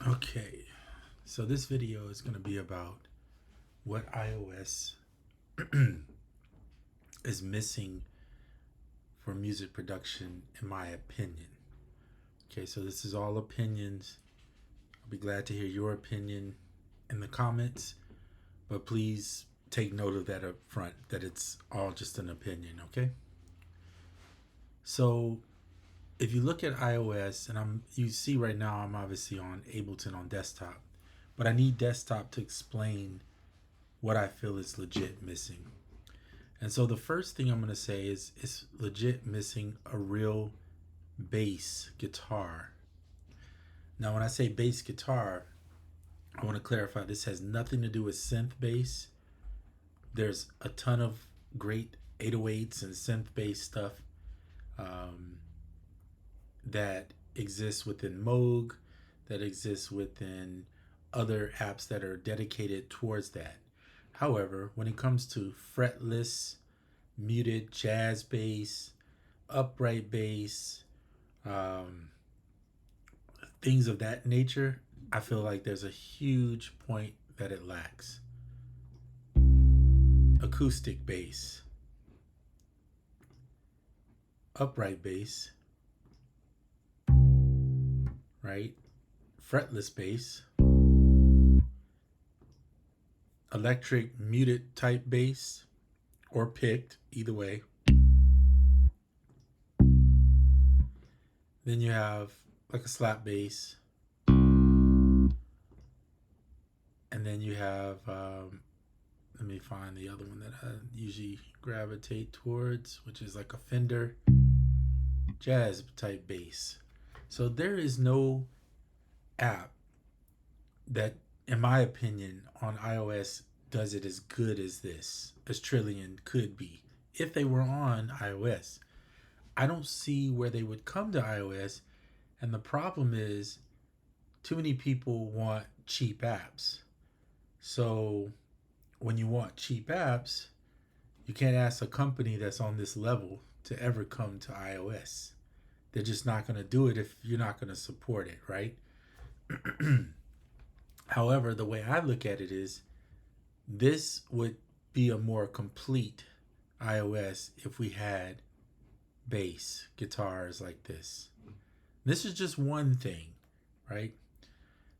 Okay, so this video is going to be about what iOS is missing for music production, in my opinion. Okay, so this is all opinions. I'll be glad to hear your opinion in the comments, but please take note of that up front, that it's all just an opinion, okay? So if you look at iOS, and you see right now I'm obviously on Ableton on desktop, but I need desktop to explain what I feel is legit missing. And so the first thing I'm going to say is it's legit missing a real bass guitar. Now, when I say bass guitar, I want to clarify this has nothing to do with synth bass. There's a ton of great 808s and synth bass stuff that exists within Moog, that exists within other apps that are dedicated towards that. However, when it comes to fretless, muted jazz bass, upright bass, things of that nature, I feel like there's a huge point that it lacks. Acoustic bass, upright bass, right? Fretless bass, electric muted type bass, or picked, either way. Then you have like a slap bass. And then you have, let me find the other one that I usually gravitate towards, which is like a Fender jazz type bass. So there is no app that, in my opinion, on iOS does it as good as this, as Trillion could be if they were on iOS. I don't see where they would come to iOS, and the problem is too many people want cheap apps. So when you want cheap apps, you can't ask a company that's on this level to ever come to iOS. They're just not going to do it if you're not going to support it, right? However, the way I look at it is this would be a more complete iOS if we had bass guitars like this. This is just one thing, right?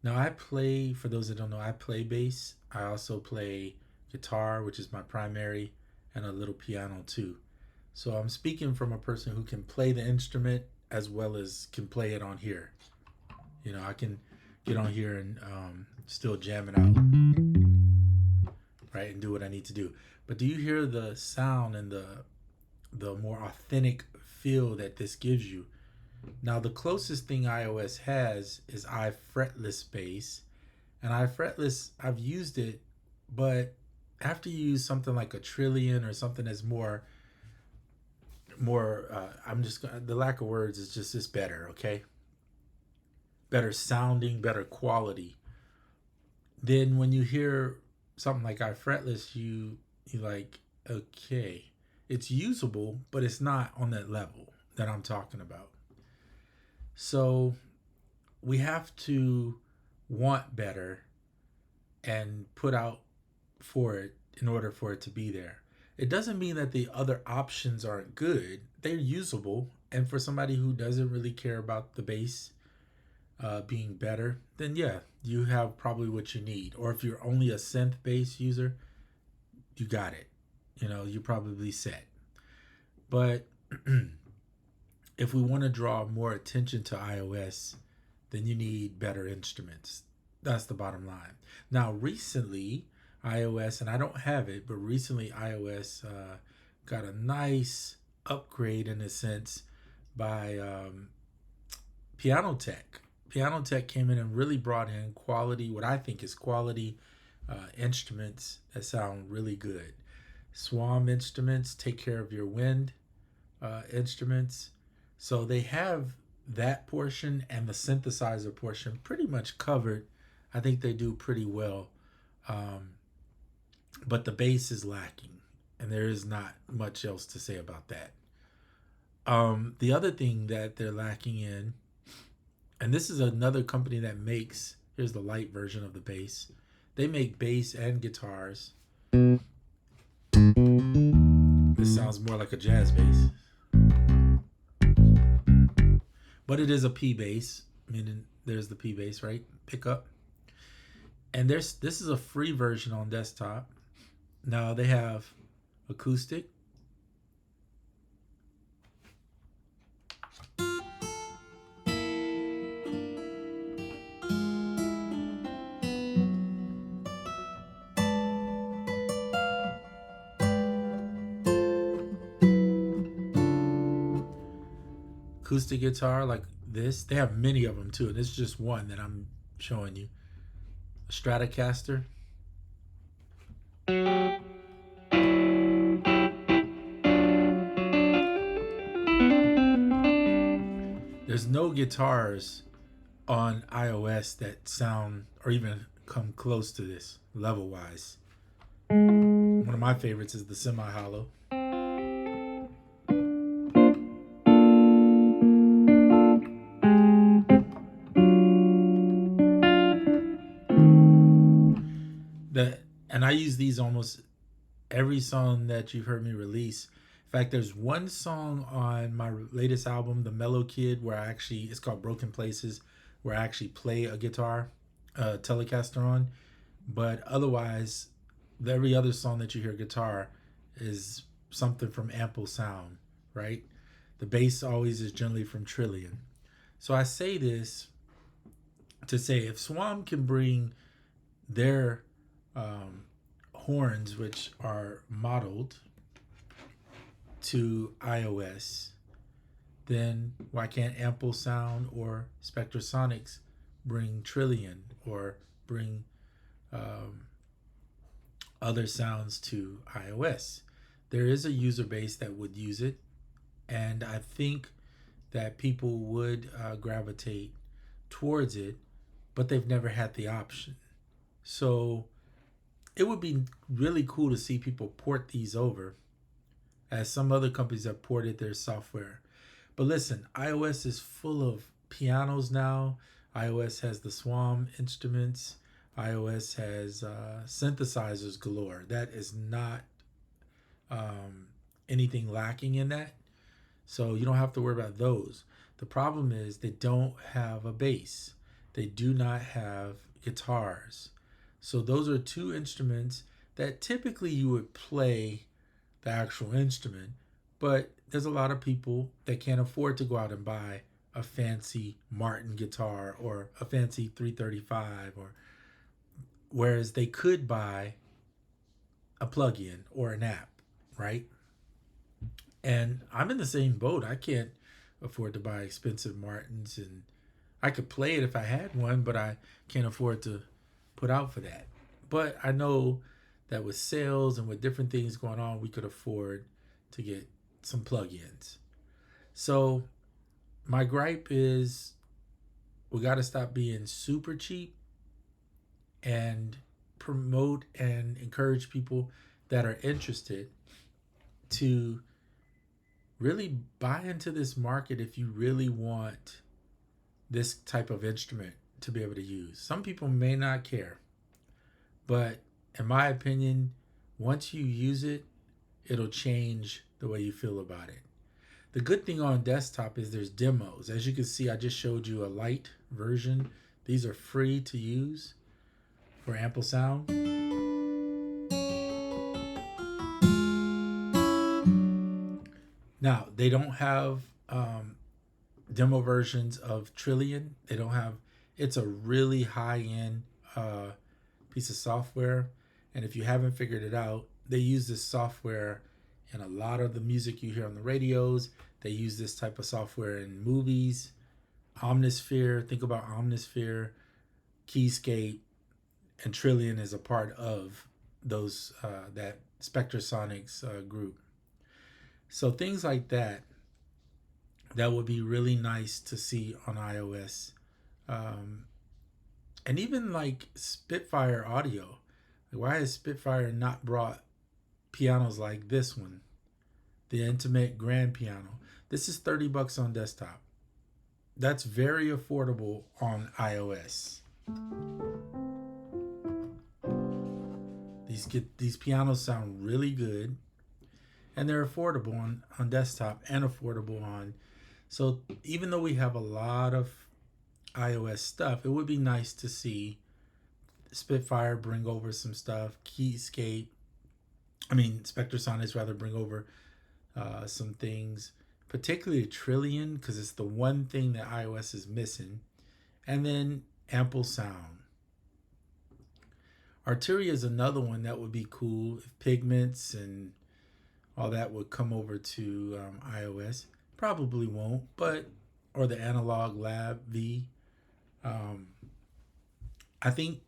Now I play, for those that don't know, I play bass. I also play guitar, which is my primary, and a little piano too. So I'm speaking from a person who can play the instrument as well as can play it on here. You know, I can get on here and still jam it out, right, and do what I need to do. But do you hear the sound and the more authentic feel that this gives you? Now, the closest thing iOS has is iFretless bass, and iFretless, I've used it, but after you use something like a Trillion or something that's more I'm just gonna, the lack of words is just better, okay? Better sounding, better quality. Then when you hear something like iFretless, you like, okay, it's usable, but it's not on that level that I'm talking about. So we have to want better and put out for it in order for it to be there. It doesn't mean that the other options aren't good. They're usable, and for somebody who doesn't really care about the bass being better, then yeah, you have probably what you need. Or if you're only a synth bass user, you got it. You know, you're probably set. But if we want to draw more attention to iOS, then you need better instruments. That's the bottom line. Now, recently, iOS, and I don't have it, but recently iOS got a nice upgrade in a sense by Piano Tech. Piano Tech came in and really brought in quality, what I think is quality instruments that sound really good. Swarm instruments take care of your wind instruments. So they have that portion and the synthesizer portion pretty much covered. I think they do pretty well. But the bass is lacking, and there is not much else to say about that. The other thing that they're lacking in, and this is another company that makes Here's the light version of the bass. They make bass and guitars. This sounds more like a jazz bass, but it is a P bass, meaning there's the P bass, right? Pickup. And this is a free version on desktop. Now they have acoustic. Acoustic guitar like this. They have many of them too, and this is just one that I'm showing you. A Stratocaster. There's no guitars on iOS that sound or even come close to this level wise. One of my favorites is the semi-hollow. And I use these almost every song that you've heard me release. In fact, there's one song on my latest album, The Mellow Kid, where it's called Broken Places, where I actually play a guitar Telecaster on. But otherwise, every other song that you hear guitar is something from Ample Sound, right? The bass always is generally from Trillion. So I say this to say if Swam can bring their horns, which are modeled, to iOS, then why can't Ample Sound or Spectrasonics bring Trillion or bring other sounds to iOS? There is a user base that would use it, and I think that people would gravitate towards it, but they've never had the option. So it would be really cool to see people port these over, as some other companies have ported their software. But listen, iOS is full of pianos now. iOS has the Swam instruments. iOS has synthesizers galore. That is not anything lacking in that. So you don't have to worry about those. The problem is they don't have a bass. They do not have guitars. So those are two instruments that typically you would play the actual instrument, but there's a lot of people that can't afford to go out and buy a fancy Martin guitar or a fancy 335, or whereas they could buy a plug-in or an app, right? And I'm in the same boat. I can't afford to buy expensive Martins, and I could play it if I had one, but I can't afford to put out for that. But I know that with sales and with different things going on, we could afford to get some plugins. So my gripe is we got to stop being super cheap and promote and encourage people that are interested to really buy into this market if you really want this type of instrument to be able to use. Some people may not care, but in my opinion, once you use it, it'll change the way you feel about it. The good thing on desktop is there's demos. As you can see, I just showed you a light version. These are free to use for Ample Sound. Now, they don't have demo versions of Trillion. They don't have, it's a really high-end piece of software. And if you haven't figured it out, they use this software in a lot of the music you hear on the radios. They use this type of software in movies. Omnisphere, think about Omnisphere, Keyscape, and Trillion is a part of those that Spectrasonics group. So things like that would be really nice to see on iOS. And even like Spitfire Audio. Why has Spitfire not brought pianos like this one? The Intimate Grand Piano. This is $30 on desktop. That's very affordable on iOS. These pianos sound really good, and they're affordable on desktop and affordable on. So even though we have a lot of iOS stuff, it would be nice to see Spitfire bring over some stuff. Spectrasonics rather bring over some things, particularly Trillion, because it's the one thing that iOS is missing. And then ample sound. Arturia is another one that would be cool if Pigments and all that would come over to iOS. Probably won't, but or the Analog Lab V. Um, I think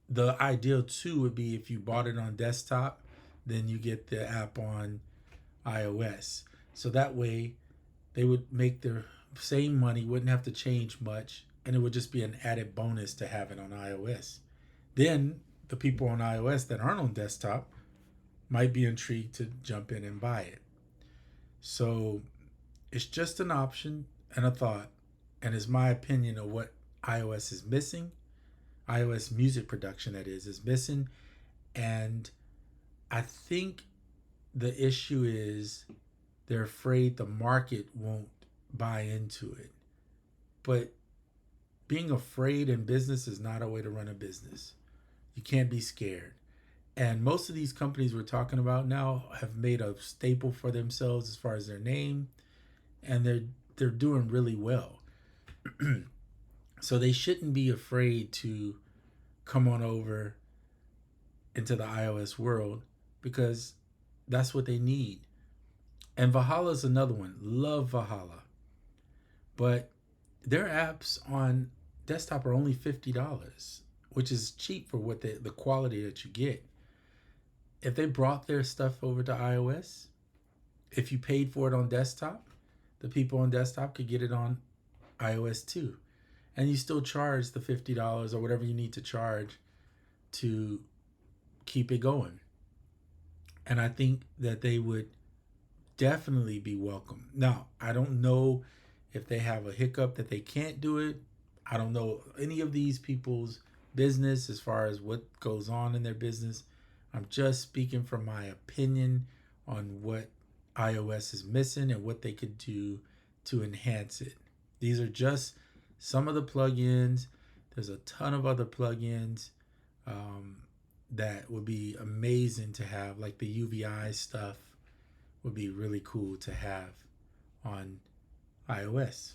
the ideal too would be if you bought it on desktop, then you get the app on iOS. So that way they would make their same money, wouldn't have to change much, and it would just be an added bonus to have it on iOS. Then the people on iOS that aren't on desktop might be intrigued to jump in and buy it. So it's just an option and a thought, and it's my opinion of what iOS is missing. iOS music production, that is missing. And I think the issue is they're afraid the market won't buy into it. But being afraid in business is not a way to run a business. You can't be scared. And most of these companies we're talking about now have made a staple for themselves as far as their name, and they're doing really well. So they shouldn't be afraid to come on over into the iOS world, because that's what they need. And Valhalla is another one. Love Valhalla. But their apps on desktop are only $50, which is cheap for what the quality that you get. If they brought their stuff over to iOS, if you paid for it on desktop, the people on desktop could get it on iOS too. And you still charge the $50 or whatever you need to charge to keep it going. And I think that they would definitely be welcome. Now, I don't know if they have a hiccup that they can't do it. I don't know any of these people's business as far as what goes on in their business. I'm just speaking from my opinion on what iOS is missing and what they could do to enhance it. These are just some of the plugins. There's a ton of other plugins that would be amazing to have, like the UVI stuff would be really cool to have on iOS.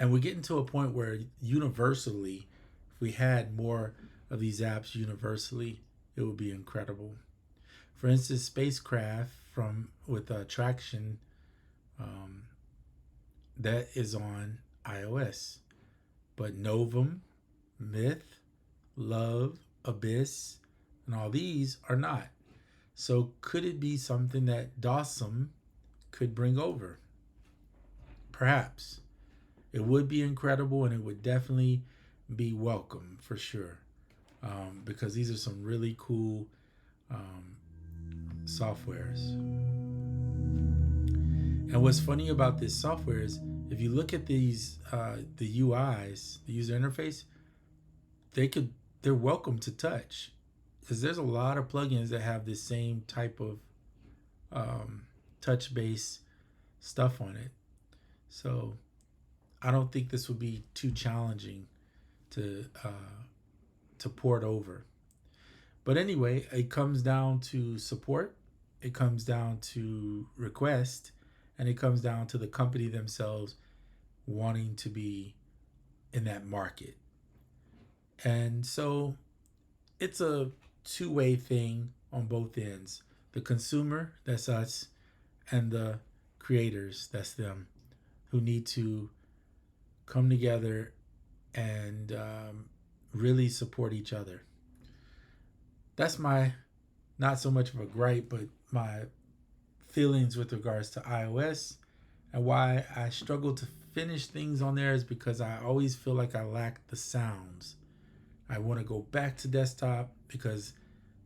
And we're getting to a point where universally, if we had more of these apps universally, it would be incredible. For instance, Spacecraft with Traction, that is on iOS. But Novum, Myth, Love, Abyss, and all these are not. So could it be something that Dawesome could bring over? Perhaps. It would be incredible, and it would definitely be welcome for sure. Because these are some really cool softwares. And what's funny about this software is if you look at these, the UIs, the user interface, they're welcome to touch, because there's a lot of plugins that have this same type of touch-based stuff on it. So I don't think this would be too challenging to port over. But anyway, it comes down to support, it comes down to request, and it comes down to the company themselves wanting to be in that market. And so it's a two-way thing on both ends. The consumer, that's us, and the creators, that's them, who need to come together and really support each other. That's my, not so much of a gripe, but my feelings with regards to iOS, and why I struggle to finish things on there is because I always feel like I lack the sounds. I want to go back to desktop because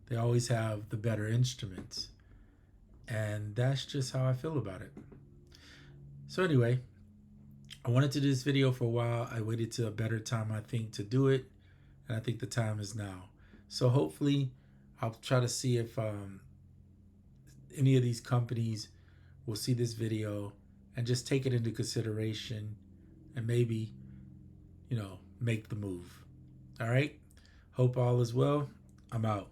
they always have the better instruments. And that's just how I feel about it. So anyway, I wanted to do this video for a while. I waited to a better time, I think, to do it. And I think the time is now. So hopefully I'll try to see if any of these companies will see this video and just take it into consideration and maybe, make the move. All right. Hope all is well. I'm out.